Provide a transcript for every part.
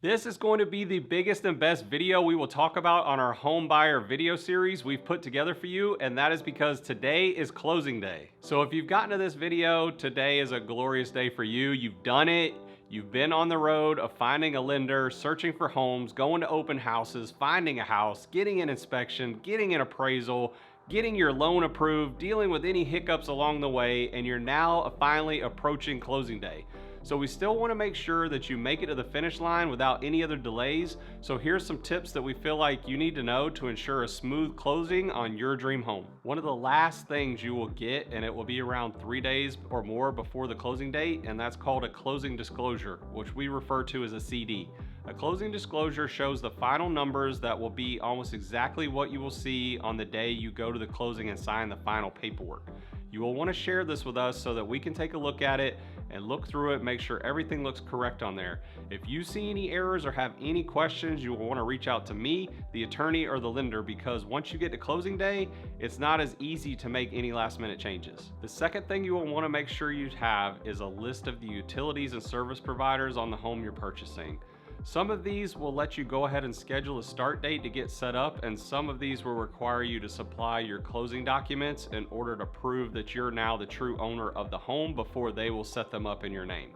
This is going to be the biggest and best video we will talk about on our home buyer video series we've put together for you, and that is because today is closing day. So if you've gotten to this video, today is a glorious day for you. You've done it. You've been on the road of finding a lender, searching for homes, going to open houses, finding a house, getting an inspection, getting an appraisal, getting your loan approved, dealing with any hiccups along the way, and you're now finally approaching closing day. So we still want to make sure that you make it to the finish line without any other delays. So here's some tips that we feel like you need to know to ensure a smooth closing on your dream home. One of the last things you will get, and it will be around 3 days or more before the closing date, and that's called a closing disclosure, which we refer to as a CD. A closing disclosure shows the final numbers that will be almost exactly what you will see on the day you go to the closing and sign the final paperwork. You will want to share this with us so that we can take a look at it and look through it, make sure everything looks correct on there. If you see any errors or have any questions, you will want to reach out to me, the attorney, or the lender, because once you get to closing day, it's not as easy to make any last minute changes. The second thing you will want to make sure you have is a list of the utilities and service providers on the home you're purchasing. Some of these will let you go ahead and schedule a start date to get set up, and some of these will require you to supply your closing documents in order to prove that you're now the true owner of the home before they will set them up in your name.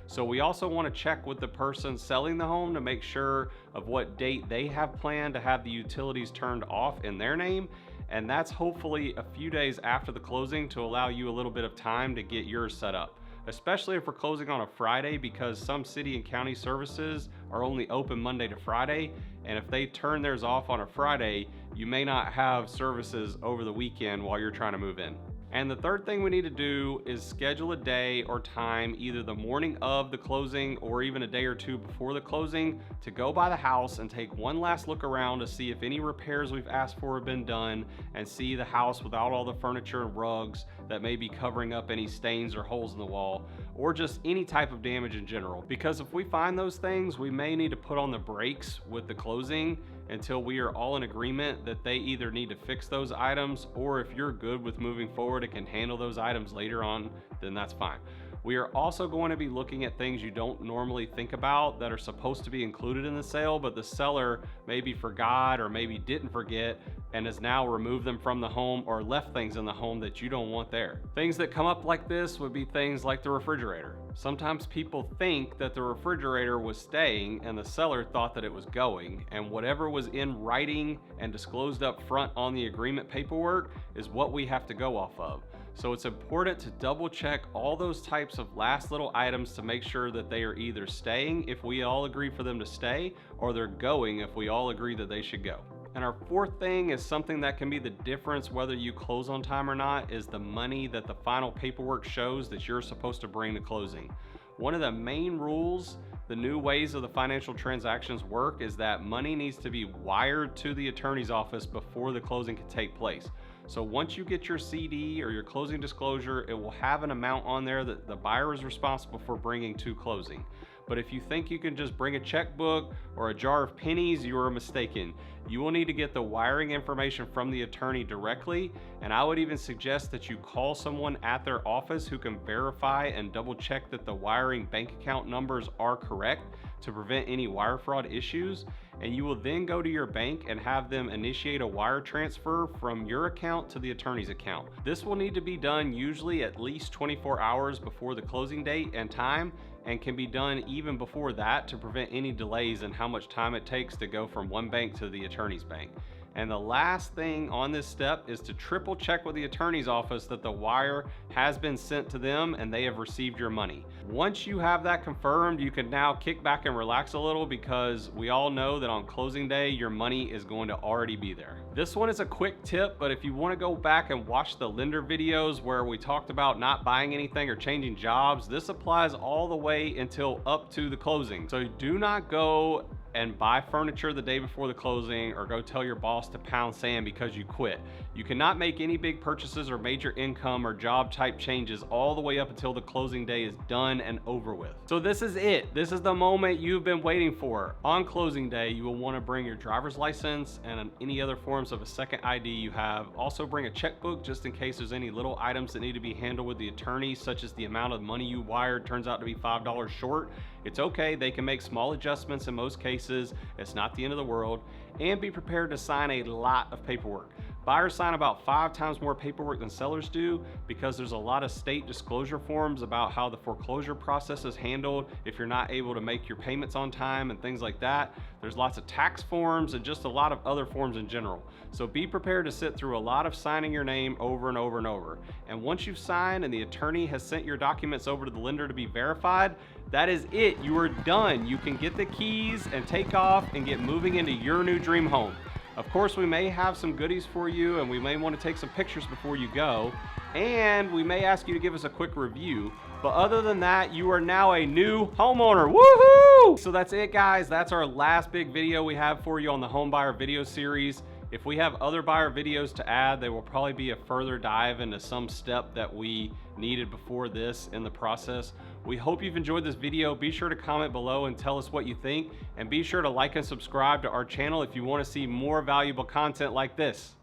So we also want to check with the person selling the home to make sure of what date they have planned to have the utilities turned off in their name, and that's hopefully a few days after the closing to allow you a little bit of time to get yours set up. Especially if we're closing on a Friday, because some city and county services are only open Monday to Friday, and if they turn theirs off on a Friday, you may not have services over the weekend while you're trying to move in. And the third thing we need to do is schedule a day or time, either the morning of the closing or even a day or two before the closing, to go by the house and take one last look around to see if any repairs we've asked for have been done, and see the house without all the furniture and rugs that may be covering up any stains or holes in the wall, or just any type of damage in general. Because if we find those things, we may need to put on the brakes with the closing until we are all in agreement that they either need to fix those items, or if you're good with moving forward and can handle those items later on, then that's fine. We are also going to be looking at things you don't normally think about that are supposed to be included in the sale, but the seller maybe forgot or maybe didn't forget and has now removed them from the home or left things in the home that you don't want there. Things that come up like this would be things like the refrigerator. Sometimes people think that the refrigerator was staying and the seller thought that it was going, and whatever was in writing and disclosed up front on the agreement paperwork is what we have to go off of. So it's important to double check all those types of last little items to make sure that they are either staying if we all agree for them to stay, or they're going if we all agree that they should go. And our fourth thing is something that can be the difference whether you close on time or not, is the money that the final paperwork shows that you're supposed to bring to closing. One of the main rules, the new ways of the financial transactions work, is that money needs to be wired to the attorney's office before the closing can take place. So once you get your CD or your closing disclosure, it will have an amount on there that the buyer is responsible for bringing to closing. But if you think you can just bring a checkbook or a jar of pennies, you are mistaken. You will need to get the wiring information from the attorney directly, and I would even suggest that you call someone at their office who can verify and double check that the wiring bank account numbers are correct to prevent any wire fraud issues. And you will then go to your bank and have them initiate a wire transfer from your account to the attorney's account. This will need to be done usually at least 24 hours before the closing date and time, and can be done even before that to prevent any delays in how much time it takes to go from one bank to the attorney's bank. And the last thing on this step is to triple check with the attorney's office that the wire has been sent to them and they have received your money. Once you have that confirmed, you can now kick back and relax a little, because we all know that on closing day, your money is going to already be there. This one is a quick tip, but if you want to go back and watch the lender videos where we talked about not buying anything or changing jobs, this applies all the way until up to the closing. So do not go and buy furniture the day before the closing, or go tell your boss to pound sand because you quit. You cannot make any big purchases or major income or job type changes all the way up until the closing day is done and over with. So this is it. This is the moment you've been waiting for. On closing day, you will want to bring your driver's license and any other forms of a second ID you have. Also bring a checkbook just in case there's any little items that need to be handled with the attorney, such as the amount of money you wired turns out to be $5 short It's okay, they can make small adjustments in most cases. It's not the end of the world. And be prepared to sign a lot of paperwork. Buyers sign about 5 times more paperwork than sellers do because there's a lot of state disclosure forms about how the foreclosure process is handled if you're not able to make your payments on time and things like that. There's lots of tax forms and just a lot of other forms in general. So be prepared to sit through a lot of signing your name over and over and over. And once you've signed and the attorney has sent your documents over to the lender to be verified, that is it. You are done. You can get the keys and take off and get moving into your new dream home. Of course, we may have some goodies for you, and we may want to take some pictures before you go, and we may ask you to give us a quick review. But other than that, you are now a new homeowner. Woohoo! So that's it, guys. That's our last big video we have for you on the home buyer video series. If we have other buyer videos to add, they will probably be a further dive into some step that we needed before this in the process. We hope you've enjoyed this video. Be sure to comment below and tell us what you think, and be sure to like and subscribe to our channel if you want to see more valuable content like this.